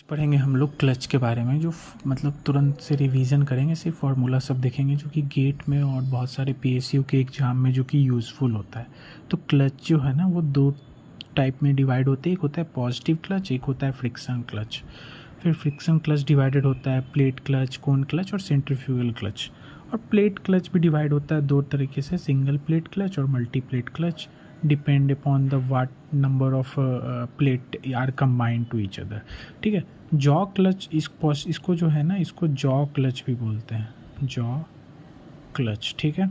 पढ़ेंगे हम लोग क्लच के बारे में, जो मतलब तुरंत से रिवीजन करेंगे, सिर्फ फार्मूला सब देखेंगे जो कि गेट में और बहुत सारे पीएसयू के एग्ज़ाम में जो कि यूज़फुल होता है। तो क्लच जो है ना वो दो टाइप में डिवाइड होते हैं, एक होता है पॉजिटिव क्लच, एक होता है फ्रिक्शन क्लच। फिर फ्रिक्शन क्लच डिवाइडेड होता है प्लेट क्लच, कोन क्लच और सेंट्रीफ्यूगल क्लच। और प्लेट क्लच भी डिवाइड होता है दो तरीके से, सिंगल प्लेट क्लच और multi plate clutch, depend upon the what number of plate are combined to each other. ठीक है, जॉ क्लच इसको जो है ना इसको जॉ क्लच भी बोलते हैं, जॉ क्लच। ठीक है,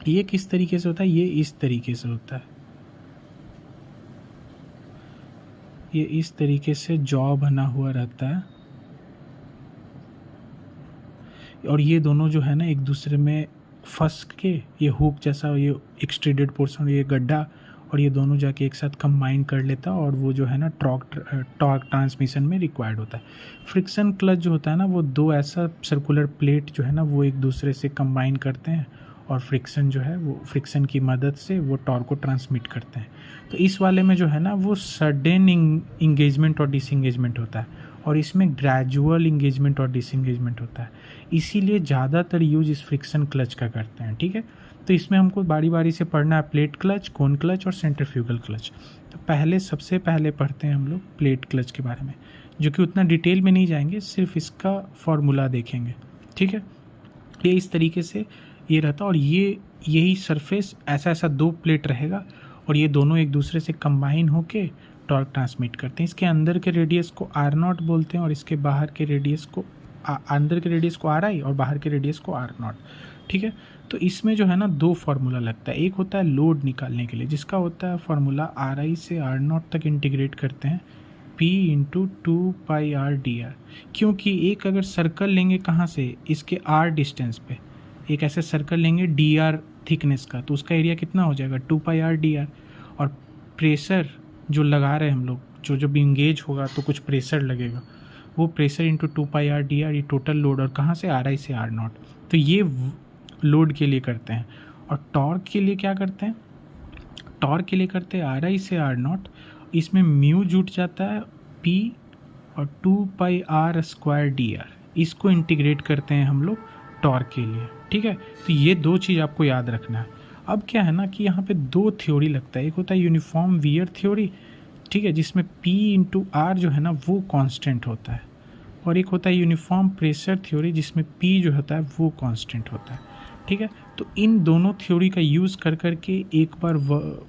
ये किस तरीके से होता है, ये इस तरीके से होता है, ये इस तरीके से जॉ बना हुआ रहता है और ये दोनों जो है ना एक दूसरे में फंस के, ये हुक जैसा, ये एक्सट्रेडेड पोर्शन, ये गड्ढा, और ये दोनों जाके एक साथ कंबाइन कर लेता है और वो जो है ना टॉर्क ट्रांसमिशन में रिक्वायर्ड होता है। फ्रिक्शन क्लच जो होता है ना वो दो ऐसा सर्कुलर प्लेट जो है ना वो एक दूसरे से कंबाइन करते हैं और फ्रिक्शन जो है वो फ्रिक्शन की मदद से वो टॉर्क को ट्रांसमिट करते हैं। तो इस वाले में जो है ना वो सडन इंगेजमेंट और डिसंगेजमेंट होता है और इसमें ग्रेजुअल इंगेजमेंट और डिसंगेजमेंट होता है, इसीलिए ज़्यादातर यूज इस फ्रिक्शन क्लच का करते हैं। ठीक है, तो इसमें हमको बारी बारी से पढ़ना है प्लेट क्लच, कोन क्लच और सेंट्रीफ्यूगल क्लच। तो सबसे पहले पढ़ते हैं हम लोग प्लेट क्लच के बारे में, जो कि उतना डिटेल में नहीं जाएंगे, सिर्फ इसका फॉर्मूला देखेंगे। ठीक है, ये इस तरीके से ये रहता है और यही सरफेस ऐसा दो प्लेट रहेगा और ये दोनों एक दूसरे से कंबाइन होके टॉर्क ट्रांसमिट करते हैं। इसके अंदर के रेडियस को R0 बोलते हैं और इसके बाहर के रेडियस को अंदर के रेडियस को RI और बाहर के रेडियस को R0। ठीक है, तो इसमें जो है ना दो फार्मूला लगता है, एक होता है लोड निकालने के लिए जिसका होता है फार्मूला RI से R0 तक इंटीग्रेट करते हैं P इंटू 2πr/dr, क्योंकि एक अगर सर्कल लेंगे कहाँ से, इसके R डिस्टेंस पे एक ऐसे सर्कल लेंगे dr थिकनेस का, तो उसका एरिया कितना हो जाएगा 2πr/dr, और प्रेशर जो लगा रहे हैं हम लोग, जो जब इंगेज होगा तो कुछ प्रेशर लगेगा, वो प्रेशर इंटू 2πr/dr, ये टोटल लोड, और कहाँ से RI से R0। तो ये लोड के लिए करते हैं। और टॉर्क के लिए क्या करते हैं, टॉर्क के लिए करते हैं RI से R0, इसमें म्यू जुट जाता है P और 2πr²dr, इसको इंटीग्रेट करते हैं हम लोग टॉर्क के लिए। ठीक है, तो ये दो चीज़ आपको याद रखना है। अब क्या है ना कि यहाँ पे दो थ्योरी लगता है, एक होता है यूनिफॉर्म वियर थ्योरी, ठीक है, जिसमें P इंटू R जो है ना वो कांस्टेंट होता है, और एक होता है यूनिफॉर्म प्रेशर थ्योरी जिसमें P जो होता है वो कांस्टेंट होता है। ठीक है, तो इन दोनों थ्योरी का यूज़ कर करके एक बार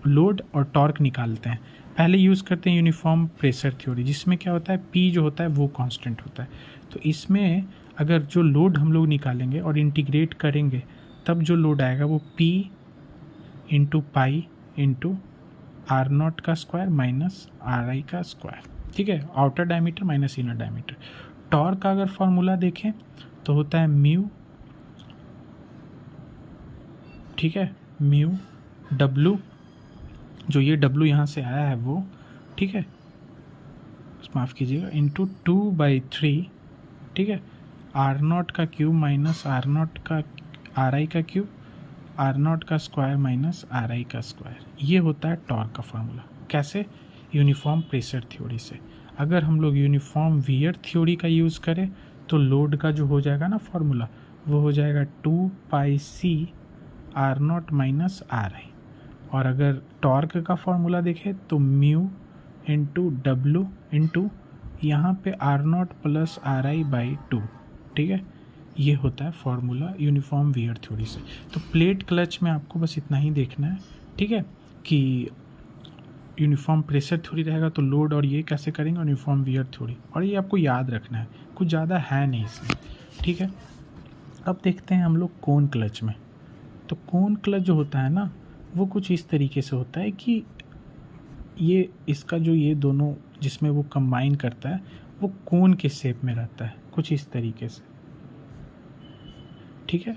लोड और टॉर्क निकालते हैं। पहले यूज़ करते हैं यूनिफॉर्म प्रेशर थ्योरी जिसमें क्या होता है, P जो होता है वो कांस्टेंट होता है। तो इसमें अगर जो लोड हम लोग निकालेंगे और इंटीग्रेट करेंगे तब जो लोड आएगा वो P into pi into R0 का स्क्वायर माइनस RI का स्क्वायर। ठीक है, outer diameter minus inner diameter. Torque का अगर फॉर्मूला देखें तो होता है म्यू, ठीक है, म्यू W, जो ये W यहाँ से आया है वो, ठीक है, माफ़ कीजिएगा, इंटू 2/3, ठीक है, R0 का क्यूब माइनस R0 का RI का क्यूब, R0 का स्क्वायर माइनस RI का स्क्वायर। ये होता है टॉर्क का फार्मूला। कैसे, यूनिफॉर्म प्रेशर थ्योरी से। अगर हम लोग यूनिफॉर्म वियर थ्योरी का यूज़ करें तो लोड का जो हो जाएगा ना फार्मूला वो हो जाएगा 2πc R0 माइनस RI, और अगर टॉर्क का फार्मूला देखें तो म्यू इंटू W इंटू यहाँ पे R0 प्लस RI/2। ठीक है, ये होता है फॉर्मूला यूनिफॉर्म वियर थ्योरी से। तो प्लेट क्लच में आपको बस इतना ही देखना है, ठीक है, कि यूनिफॉर्म प्रेशर थ्योरी रहेगा तो लोड और ये कैसे करेंगे यूनिफॉर्म वियर थ्योरी, और ये आपको याद रखना है, कुछ ज़्यादा है नहीं इसमें। ठीक है, अब देखते हैं हम लोग कोन क्लच में। तो कोन क्लच जो होता है ना वो कुछ इस तरीके से होता है कि ये इसका जो ये दोनों जिसमें वो कंबाइन करता है वो कोन के शेप में रहता है, कुछ इस तरीके से। ठीक है,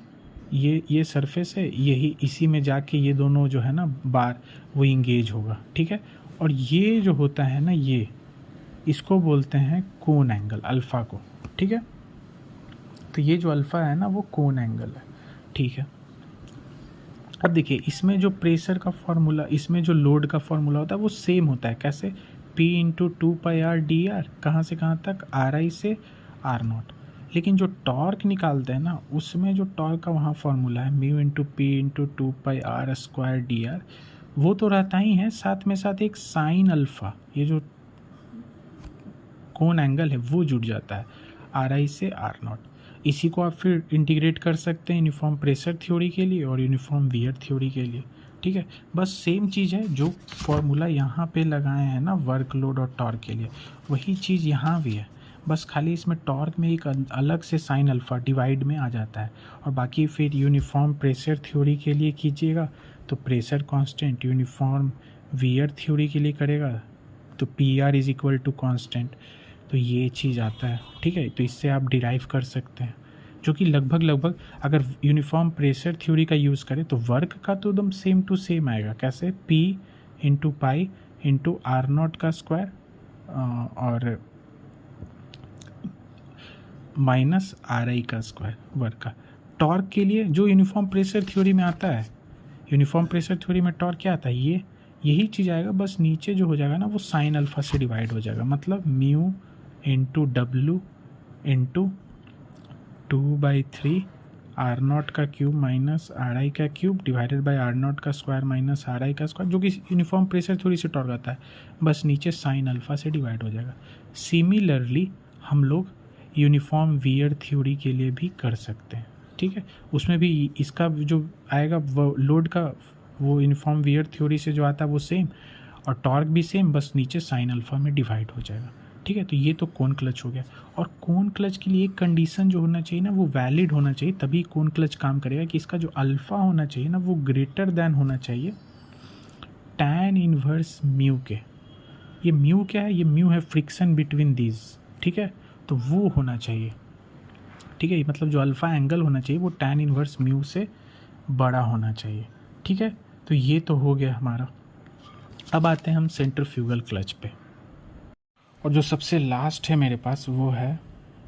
ये सरफेस है, यही इसी में जाके ये दोनों जो है ना बार वो इंगेज होगा। ठीक है, और ये जो होता है ना ये इसको बोलते हैं कोन एंगल, अल्फ़ा को। ठीक है, तो ये जो अल्फ़ा है ना वो कोन एंगल है। ठीक है, अब देखिए इसमें जो प्रेशर का फॉर्मूला, इसमें जो लोड का फॉर्मूला होता है वो सेम होता है। कैसे, पी इंटू 2πr dr, कहाँ से कहाँ तक, आर आई से आर नॉट। लेकिन जो टॉर्क निकालते हैं ना, उसमें जो टॉर्क का वहाँ फॉर्मूला है mu into P into 2πr square D R, वो तो रहता ही है, साथ में साथ एक साइन अल्फ़ा, ये जो कोण एंगल है वो जुड़ जाता है आर आई से आर नॉट। इसी को आप फिर इंटीग्रेट कर सकते हैं यूनिफॉर्म प्रेशर थ्योरी के लिए और यूनिफॉर्म वियर थ्योरी के लिए। ठीक है, बस सेम चीज़ है, जो फॉर्मूला यहाँ पे लगाए हैं ना वर्कलोड और टॉर्क के लिए, वही चीज़ यहाँ भी है, बस खाली इसमें टॉर्क में एक अलग से साइन अल्फ़ा डिवाइड में आ जाता है। और बाकी फिर यूनिफॉर्म प्रेशर थ्योरी के लिए कीजिएगा तो pressure constant, uniform wear theory के लिए करेगा तो P R is equal to constant, तो ये चीज़ आता है। ठीक है, तो इससे आप डिराइव कर सकते हैं, जो कि लगभग अगर यूनिफॉर्म प्रेशर थ्योरी का यूज़ करें तो वर्क का तो एकदम सेम टू सेम आएगा। कैसे, P into pi into R naught का स्क्वायर और माइनस आर आई का स्क्वायर वर्क का। टॉर्क के लिए जो यूनिफॉर्म प्रेशर थ्योरी में आता है, यूनिफॉर्म प्रेशर थ्योरी में टॉर्क क्या आता है, ये यही चीज़ आएगा, बस नीचे जो हो जाएगा ना वो साइन अल्फ़ा से डिवाइड हो जाएगा, मतलब mu into W into 2/3 R naught का क्यूब माइनस आर आई का cube divided by R naught का स्क्वायर माइनस आर आई का स्क्वायर, जो कि यूनिफॉर्म प्रेशर थ्योरी से टॉर्क आता है, बस नीचे साइन अल्फ़ा से डिवाइड हो जाएगा। सिमिलरली हम लोग यूनिफॉर्म वियर थ्योरी के लिए भी कर सकते हैं। ठीक है, उसमें भी इसका जो आएगा वो लोड का, वो यूनिफॉर्म वियर थ्योरी से जो आता है वो सेम, और टॉर्क भी सेम, बस नीचे साइन अल्फ़ा में डिवाइड हो जाएगा। ठीक है, तो ये तो कोन क्लच हो गया। और कोन क्लच के लिए एक कंडीशन जो होना चाहिए ना, वो वैलिड होना चाहिए, तभी कोन क्लच काम करेगा, कि इसका जो अल्फ़ा होना चाहिए ना वो ग्रेटर देन होना चाहिए टैन इनवर्स म्यू के। ये म्यू क्या है, ये म्यू है फ्रिक्शन बिटवीन दीज। ठीक है, तो वो होना चाहिए। ठीक है, मतलब जो अल्फ़ा एंगल होना चाहिए वो टैन इनवर्स म्यू से बड़ा होना चाहिए। ठीक है, तो ये तो हो गया हमारा। अब आते हैं हम सेंट्रीफ्यूगल क्लच पे, और जो सबसे लास्ट है मेरे पास वो है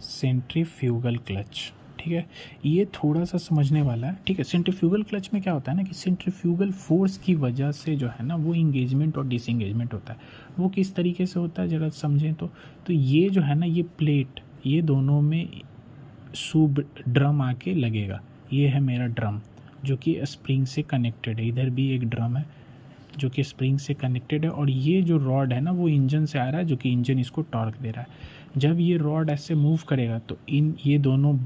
सेंट्रीफ्यूगल क्लच। ठीक है, ये थोड़ा सा समझने वाला है। ठीक है, सेंट्रीफ्यूगल क्लच में क्या होता है ना कि सेंट्रीफ्यूगल फोर्स की वजह से जो है ना वो इंगेजमेंट और डिसएंगेजमेंट होता है। वो किस तरीके से होता है ज़रा समझें तो ये जो है ना, ये प्लेट, ये दोनों में सूब ड्रम आके लगेगा। ये है मेरा ड्रम जो कि स्प्रिंग से कनेक्टेड है, इधर भी एक ड्रम है जो कि स्प्रिंग से कनेक्टेड है, और ये जो रॉड है ना वो इंजन से आ रहा है, जो कि इंजन इसको टॉर्क दे रहा है। जब ये रॉड ऐसे मूव करेगा तो ये दोनों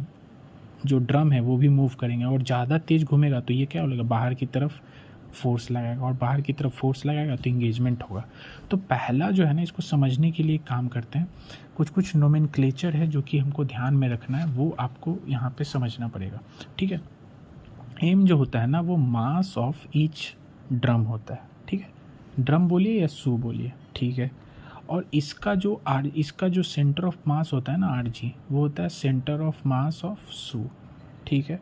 जो ड्रम है वो भी मूव करेंगे, और ज़्यादा तेज़ घूमेगा तो ये क्या होगा, बाहर की तरफ फोर्स लगाएगा, और बाहर की तरफ फोर्स लगाएगा तो इंगेजमेंट होगा। तो पहला जो है ना, इसको समझने के लिए काम करते हैं, कुछ नोमेनक्लेचर है जो कि हमको ध्यान में रखना है, वो आपको यहाँ पे समझना पड़ेगा। ठीक है, एम जो होता है ना वो मास ऑफ ईच ड्रम होता है। ठीक है, ड्रम बोलिए या सू बोलिए। ठीक है, और इसका जो सेंटर ऑफ मास होता है ना आर जी, वो होता है सेंटर ऑफ मास ऑफ सू। ठीक है,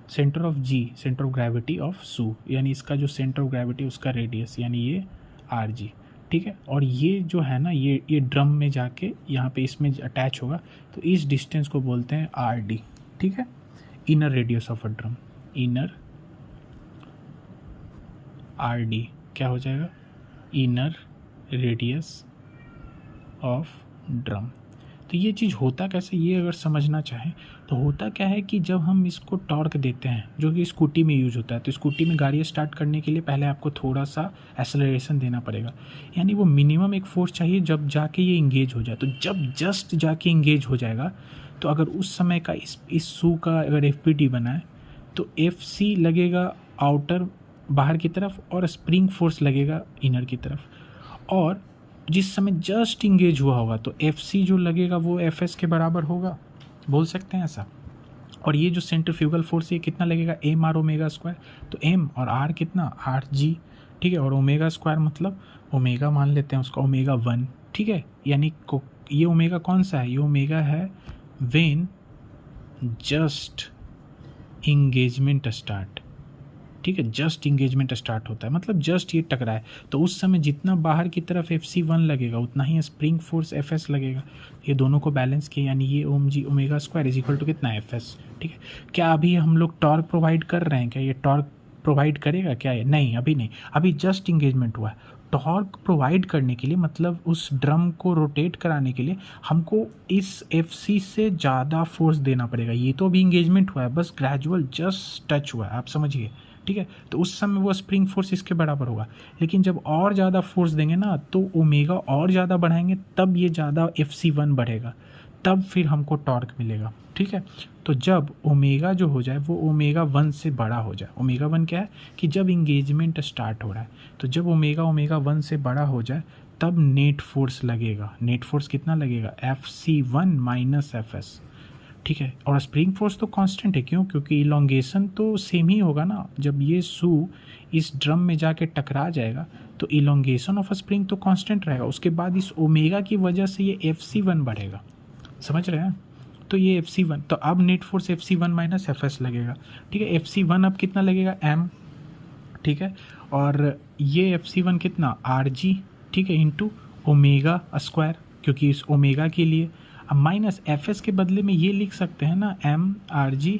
सेंटर ऑफ जी, सेंटर ऑफ ग्रेविटी ऑफ सू, यानी इसका जो सेंटर ऑफ ग्रेविटी उसका रेडियस, यानी ये आर जी। ठीक है, और ये जो है ना ये ड्रम में जाके यहाँ पे इसमें अटैच होगा, तो इस डिस्टेंस को बोलते हैं आर डी। ठीक है, inner radius of a drum, inner R D क्या हो जाएगा, इनर रेडियस ऑफ ड्रम। तो ये चीज़ होता कैसे, ये अगर समझना चाहें तो होता क्या है कि जब हम इसको टॉर्क देते हैं, जो कि स्कूटी में यूज होता है, तो स्कूटी में गाड़ी स्टार्ट करने के लिए पहले आपको थोड़ा सा एक्सेलरेशन देना पड़ेगा, यानी वो मिनिमम एक फोर्स चाहिए जब जाके ये इंगेज हो जाए। तो जब जस्ट जाके इंगेज हो जाएगा, तो अगर उस समय का इस सू का अगर एफ पी टी बना है तो एफ सी लगेगा आउटर बाहर की तरफ, और स्प्रिंग फोर्स लगेगा इनर की तरफ, और जिस समय जस्ट इंगेज हुआ होगा तो एफ सी जो लगेगा वो एफ एस के बराबर होगा, बोल सकते हैं ऐसा। और ये जो सेंट्रीफ्यूगल फोर्स ये कितना लगेगा, एम आर ओमेगा स्क्वायर, तो एम और आर कितना, आर जी। ठीक है, और ओमेगा स्क्वायर मतलब ओमेगा मान लेते हैं उसका ओमेगा 1। ठीक है, यानी ये ओमेगा कौन सा है, ये ओमेगा है व्हेन जस्ट इंगेजमेंट स्टार्ट। ठीक है, जस्ट इंगेजमेंट स्टार्ट होता है, मतलब जस्ट ये टकराए, तो उस समय जितना बाहर की तरफ एफ सी 1 लगेगा उतना ही स्प्रिंग फोर्स एफ एस लगेगा। ये दोनों को बैलेंस किया, यानी ये ओम जी omega square is equal to कितना, एफ एस। ठीक है, क्या अभी हम लोग टॉर्क प्रोवाइड कर रहे हैं, क्या ये टॉर्क प्रोवाइड करेगा क्या, ये नहीं, अभी नहीं, अभी जस्ट इंगेजमेंट हुआ है। टॉर्क प्रोवाइड करने के लिए, मतलब उस ड्रम को रोटेट कराने के लिए हमको इस FC से ज़्यादा फोर्स देना पड़ेगा। ये तो अभी इंगेजमेंट हुआ है, बस ग्रेजुअल जस्ट टच हुआ है, आप समझिए, ठीक है। तो उस समय वो स्प्रिंग फोर्स इसके बराबर होगा, लेकिन जब और ज़्यादा फोर्स देंगे ना तो ओमेगा और ज़्यादा बढ़ाएंगे, तब ये ज़्यादा FC1 बढ़ेगा, तब फिर हमको टॉर्क मिलेगा, ठीक है। तो जब ओमेगा जो हो जाए वो ओमेगा 1 से बड़ा हो जाए, ओमेगा 1 क्या है कि जब इंगेजमेंट स्टार्ट हो रहा है, तो जब ओमेगा 1 से बड़ा हो जाए तब नेट फोर्स लगेगा। नेट फोर्स कितना लगेगा? FC1 माइनस FS, ठीक है। और स्प्रिंग फोर्स तो कांस्टेंट है, क्यों? क्योंकि इलोंगेशन तो सेम ही होगा ना। जब ये शू इस ड्रम में जाके टकरा जाएगा तो इलोंगेशन ऑफ स्प्रिंग तो कांस्टेंट रहेगा, उसके बाद इस ओमेगा की वजह से ये FC1 बढ़ेगा, समझ रहे हैं। तो ये FC1, तो अब net force FC1 minus FS लगेगा, ठीक है। FC1 अब कितना लगेगा? M, ठीक है। और ये FC1 कितना? RG, ठीक है, इंटू ओमेगा स्क्वायर, क्योंकि इस ओमेगा के लिए अब माइनस FS के बदले में ये लिख सकते हैं ना MRG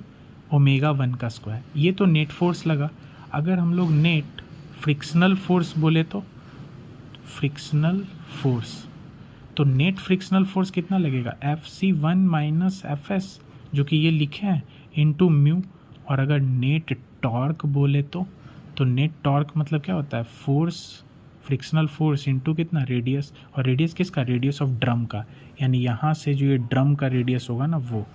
ओमेगा 1 का स्क्वायर। ये तो नेट फोर्स लगा। अगर हम लोग नेट फ्रिक्शनल फोर्स बोले तो फ्रिक्शनल फोर्स, तो नेट फ्रिक्शनल फोर्स कितना लगेगा? FC1 माइनस FS, जो कि ये लिखे हैं, इंटू म्यू। और अगर नेट टॉर्क बोले तो नेट टॉर्क मतलब क्या होता है? फोर्स, फ्रिक्शनल फोर्स इंटू कितना? रेडियस। और रेडियस किसका? रेडियस ऑफ ड्रम का, यानी यहाँ से जो ये ड्रम का रेडियस होगा ना, वो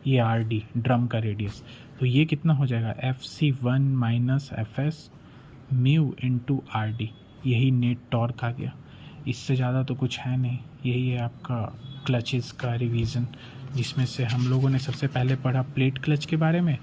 ये RD ड्रम का रेडियस। तो ये कितना हो जाएगा? FC1 minus FS mu into RD, यही नेट टॉर्क आ गया। इससे ज़्यादा तो कुछ है नहीं। यही है आपका क्लचेस का रिवीजन, जिसमें से हम लोगों ने सबसे पहले पढ़ा प्लेट क्लच के बारे में,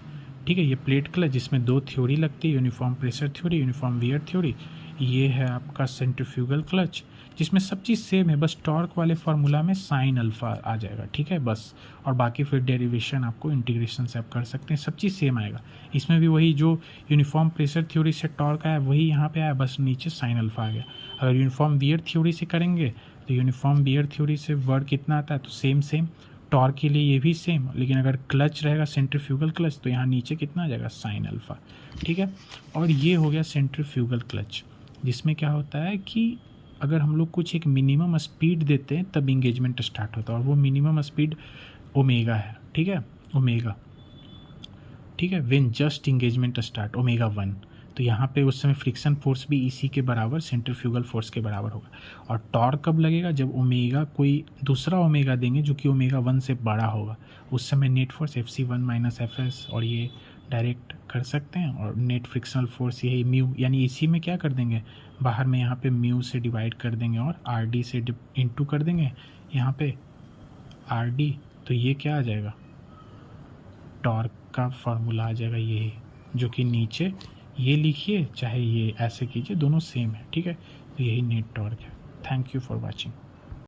ठीक है। ये प्लेट क्लच, जिसमें 2 थ्योरी लगती है, uniform pressure theory, uniform wear theory. ये है आपका सेंट्रीफ्यूगल क्लच, जिसमें सब चीज़ सेम है, बस टॉर्क वाले फार्मूला में साइन अल्फा आ जाएगा, ठीक है, बस। और बाकी फिर डेरिवेशन आपको इंटीग्रेशन से आप कर सकते हैं, सब चीज़ सेम आएगा। इसमें भी वही जो यूनिफॉर्म प्रेशर थ्योरी से टॉर्क आया वही यहाँ पे आया, बस नीचे साइन अल्फा आ गया। अगर यूनिफॉर्म वियर थ्योरी से करेंगे तो यूनिफॉर्म वियर थ्योरी से वर्ड कितना आता है? तो सेम टॉर्क के लिए ये भी सेम, लेकिन अगर क्लच रहेगा सेंट्रीफ्यूगल क्लच तो यहाँ नीचे कितना आ जाएगा? साइन अल्फा, ठीक है। और ये हो गया सेंट्रीफ्यूगल क्लच, जिसमें क्या होता है कि अगर हम लोग कुछ एक मिनिमम स्पीड देते हैं तब इंगेजमेंट स्टार्ट होता है, और वो मिनिमम स्पीड ओमेगा है, ठीक है, ओमेगा, ठीक है। When just engagement start omega 1, तो यहाँ पे उस समय फ्रिक्शन फोर्स भी इसी के बराबर, सेंट्रीफ्यूगल फोर्स के बराबर होगा। और टॉर्क कब लगेगा? जब ओमेगा कोई दूसरा ओमेगा देंगे जो कि ओमेगा 1 से बड़ा होगा, उस समय net force FC1 minus FS, और ये डायरेक्ट कर सकते हैं। और नेट फ्रिक्शनल फोर्स यही म्यू, यानी इसी में क्या कर देंगे, बाहर में यहाँ पे म्यू से डिवाइड कर देंगे और RD से इंटू कर देंगे यहाँ पे RD, तो ये क्या आ जाएगा? टॉर्क का फॉर्मूला आ जाएगा यही, जो कि नीचे ये लिखिए चाहे ये ऐसे कीजिए, दोनों सेम है, ठीक है। तो यही नेट टॉर्क है। Thank you for watching.